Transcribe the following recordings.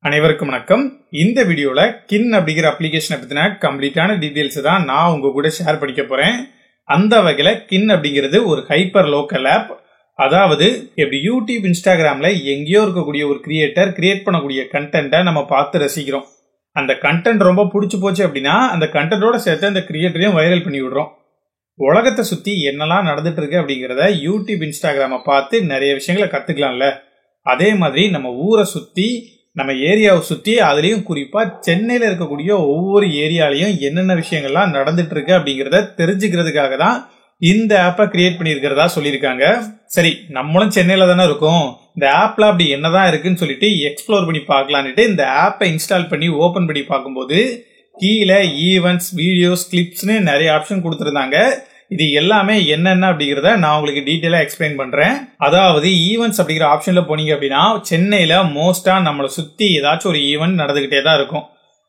அனைவருக்கும் வணக்கம். இந்த வீடியோல கின் அப்படிங்கிற அப்ளிகேஷனை பத்தின கம்ப்ளீட்டான டீடைல்ஸ் தான் நான் உங்க கூட ஷேர் பண்ணிக்க போறேன். அந்த வகையில கின் அப்படிங்கிறது ஒரு ஹைப்பர் லோக்கல் ஆப். அதாவது எப்படி யூடியூப், இன்ஸ்டாகிராம்ல எங்கேயோ இருக்கக்கூடிய ஒரு கிரியேட்டர் கிரியேட் பண்ணக்கூடிய கண்டென்ட்டை நம்ம பார்த்து ரசிக்கிறோம். அந்த கண்டென்ட் ரொம்ப பிடிச்சி போச்சு அப்படின்னா அந்த கண்டென்ட்டோட சேர்த்து அந்த கிரியேட்டரையும் வைரல் பண்ணி விடுறோம். உலகத்தை சுத்தி என்னெல்லாம் நடந்துட்டு இருக்கு அப்படிங்கிறத யூடியூப், இன்ஸ்டாகிராமை பார்த்து நிறைய விஷயங்களை கத்துக்கலாம்ல. அதே மாதிரி நம்ம ஊரை சுத்தி, நம்ம ஏரியாவை சுத்தி, அதுலயும் குறிப்பா சென்னையில இருக்கக்கூடிய ஒவ்வொரு ஏரியாலையும் என்னென்ன விஷயங்கள்லாம் நடந்துட்டு இருக்கு அப்படிங்கறத தெரிஞ்சுக்கிறதுக்காக தான் இந்த ஆப்பை கிரியேட் பண்ணியிருக்கிறதா சொல்லியிருக்காங்க. சரி, நம்மளும் சென்னையில தானே இருக்கோம், இந்த ஆப்ல அப்படி என்னதான் இருக்குன்னு சொல்லிட்டு எக்ஸ்ப்ளோர் பண்ணி பார்க்கலான்ட்டு இந்த ஆப்பை இன்ஸ்டால் பண்ணி ஓபன் பண்ணி பார்க்கும்போது கீழே ஈவெண்ட்ஸ், வீடியோஸ், கிளிப்ஸ்னு நிறைய ஆப்ஷன் கொடுத்துருந்தாங்க. இது எல்லாமே என்னென்ன அப்படிங்கறத நான் உங்களுக்கு டீட்டெயிலா எக்ஸ்பிளைன் பண்றேன். அதாவது ஈவெண்ட்ஸ் அப்படிங்கிற ஆப்ஷன்ல போனீங்க அப்படின்னா சென்னையில மோஸ்டா நம்மளை சுத்தி ஏதாச்சும் ஒரு ஈவெண்ட் நடந்துகிட்டே தான் இருக்கும்.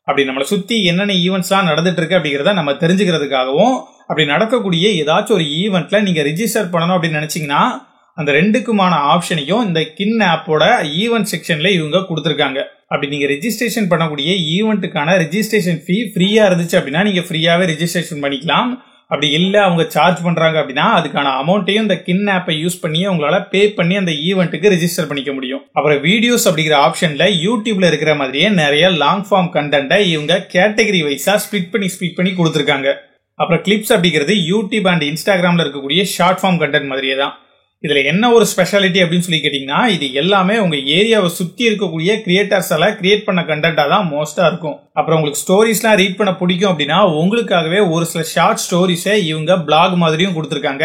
அப்படி நம்மளை சுத்தி என்னென்ன ஈவெண்ட்ஸ் எல்லாம் நடந்துட்டு இருக்கு அப்படிங்கறத நம்ம தெரிஞ்சுக்கிறதுக்காகவும், அப்படி நடக்கக்கூடிய ஏதாச்சும் ஒரு ஈவெண்ட்ல நீங்க ரிஜிஸ்டர் பண்ணணும் அப்படின்னு நினைச்சீங்கன்னா அந்த ரெண்டுக்குமான ஆப்ஷனையும் இந்த கின் ஆப்போட ஈவெண்ட் செக்ஷன்ல இவங்க கொடுத்துருக்காங்க. அப்படி நீங்க ரெஜிஸ்ட்ரேஷன் பண்ணக்கூடிய ஈவெண்ட்டுக்கான ரெஜிஸ்ட்ரேஷன் ஃபீ ஃப்ரீயா இருந்துச்சு அப்படின்னா நீங்க ஃப்ரீயாவே ரெஜிஸ்ட்ரேஷன் பண்ணிக்கலாம். அப்படி இல்ல அவங்க சார்ஜ் பண்றாங்க அப்படின்னா அதுக்கான அமௌண்ட்டையும் இந்த கின் ஆப்பை யூஸ் பண்ணி உங்களால பே பண்ணி அந்த ஈவெண்ட்டுக்கு ரெஜிஸ்டர் பண்ணிக்க முடியும். அப்புறம் வீடியோஸ் அப்படிங்கிற ஆப்ஷன்ல யூடியூப்ல இருக்கிற மாதிரியே நிறைய லாங் ஃபார்ம் கண்டென்ட்டை இவங்க கேட்டகரி வைஸா ஸ்பிளிட் பண்ணி கொடுத்துருக்காங்க. அப்புறம் கிளிப்ஸ் அப்படிங்கிறது யூடியூப் அண்ட் இன்ஸ்டாகிராம்ல இருக்கக்கூடிய ஷார்ட் ஃபார்ம் கண்டென்ட் மாதிரியே தான். இதுல என்ன ஒரு ஸ்பெஷாலிட்டி அப்படின்னு சொல்லி கேட்டீங்கன்னா இது எல்லாமே உங்க ஏரியாவை சுத்தி இருக்கக்கூடிய கிரியேட்டர்ஸ் எல்லாம் கிரியேட் பண்ண கண்டென்ட்டா தான் மோஸ்டா இருக்கும். அப்புறம் உங்களுக்கு ஸ்டோரிஸ் எல்லாம் ரீட் பண்ண பிடிக்கும் அப்படின்னா உங்களுக்காகவே ஒரு சில ஷார்ட் ஸ்டோரிஸை இவங்க பிளாக் மாதிரியும் கொடுத்துருக்காங்க.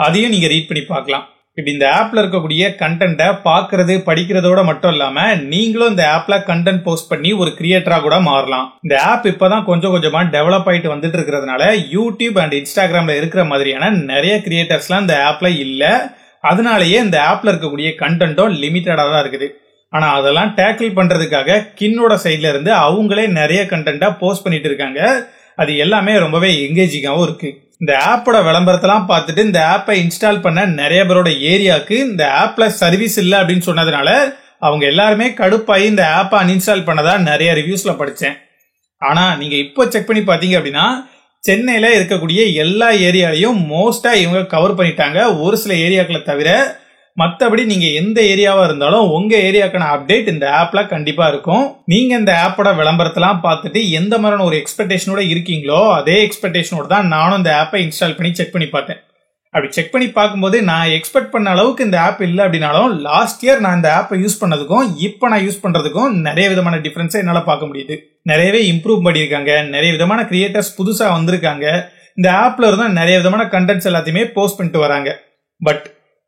அதையும் நீங்க ரீட் பண்ணி பார்க்கலாம். இப்படி இந்த ஆப்ல இருக்கக்கூடிய கண்டென்ட்டை பாக்குறது, படிக்கிறதோட மட்டும் இல்லாம நீங்களும் இந்த ஆப்ல கண்டென்ட் போஸ்ட் பண்ணி ஒரு கிரியேட்டரா கூட மாறலாம். இந்த ஆப் இப்பதான் கொஞ்சம் கொஞ்சமா டெவலப் ஆயிட்டு வந்துட்டு இருக்கிறதுனால யூடியூப் அண்ட் இன்ஸ்டாகிராம்ல இருக்கிற மாதிரியான நிறைய கிரியேட்டர்ஸ்லாம் இந்த ஆப்ல இல்ல. அதனாலேயே இந்த ஆப்ல இருக்கக்கூடிய கண்டென்ட்டும் லிமிட்டடா தான் இருக்குது. ஆனா அதெல்லாம் டேக்கிள் பண்றதுக்காக கின்னோட சைட்ல இருந்து அவங்களே நிறைய கண்டென்ட்டா போஸ்ட் பண்ணிட்டு இருக்காங்க. அது எல்லாமே ரொம்பவே எங்கேஜிங்காவும் இருக்கு. இந்த ஆப்போட விளம்பரத்தெல்லாம் பார்த்துட்டு இந்த ஆப்பை இன்ஸ்டால் பண்ண நிறைய பேரோட ஏரியாவுக்கு இந்த ஆப்ல சர்வீஸ் இல்லை அப்படின்னு சொன்னதுனால அவங்க எல்லாருமே கடுப்பாயி இந்த ஆப்பை அன்இன்ஸ்டால் பண்ணதா நிறைய ரிவ்யூஸ்ல படிச்சேன். ஆனா நீங்க இப்போ செக் பண்ணி பாத்தீங்க அப்படின்னா சென்னையில இருக்கக்கூடிய எல்லா ஏரியாலையும் மோஸ்டா இவங்க கவர் பண்ணிட்டாங்க, ஒரு சில ஏரியாக்களை தவிர. மற்றபடி நீங்க எந்த ஏரியாவா இருந்தாலும் உங்க ஏரியாக்கான அப்டேட் இந்த ஆப்ல கண்டிப்பா இருக்கும். நீங்க இந்த ஆப்போட விளம்பரத்தெல்லாம் பார்த்துட்டு எந்த மாதிரியான ஒரு எக்ஸ்பெக்டேஷனோட இருக்கீங்களோ அதே எக்ஸ்பெக்டேஷனோட தான் நானும் இந்த ஆப்பை இன்ஸ்டால் பண்ணி செக் பண்ணி பார்த்தேன். அப்படி செக் பண்ணி பார்க்கும்போது நான் எக்ஸ்பெக்ட் பண்ண அளவுக்கு இந்த ஆப் இல்லை அப்படின்னாலும் லாஸ்ட் இயர் நான் இந்த ஆப்பை யூஸ் பண்ணதுக்கும் இப்போ நான் யூஸ் பண்றதுக்கும் நிறைய விதமான டிஃபரன்ஸை என்னால பார்க்க முடியுது. நிறையவே இம்ப்ரூவ் பண்ணியிருக்காங்க, நிறைய விதமான கிரியேட்டர்ஸ் புதுசா வந்திருக்காங்க. இந்த ஆப்ல இருந்தா நிறைய விதமான கண்டென்ட்ஸ் எல்லாத்தையுமே போஸ்ட் பண்ணிட்டு வராங்க. பட்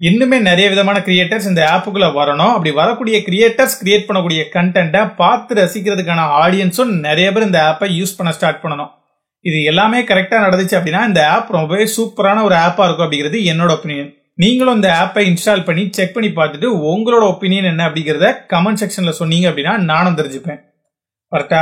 இன்னுமே நிறைய விதமான கிரியேட்டர்ஸ் இந்த ஆப்புக்குள்ள வரணும். அப்படி வரக்கூடிய கிரியேட்டர்ஸ் கிரியேட் பண்ணக்கூடிய கண்டென்ட்டை பார்த்து ரசிக்கிறதுக்கான ஆடியன்ஸும் நிறைய பேர் இந்த ஆப்பை யூஸ் பண்ண ஸ்டார்ட் பண்ணணும். இது எல்லாமே கரெக்டா நடந்துச்சு அப்படின்னா இந்த ஆப் ரொம்பவே சூப்பரான ஒரு ஆப்பா இருக்கும் அப்படிங்கிறது என்னோட ஒப்பீனியன். நீங்களும் இந்த ஆப்பை இன்ஸ்டால் பண்ணி செக் பண்ணி பார்த்துட்டு உங்களோட ஒப்பீனியன் என்ன அப்படிங்கறத கமெண்ட் செக்ஷன்ல சொன்னீங்க அப்படின்னா நானும் தெரிஞ்சுப்பேன். வரட்டா?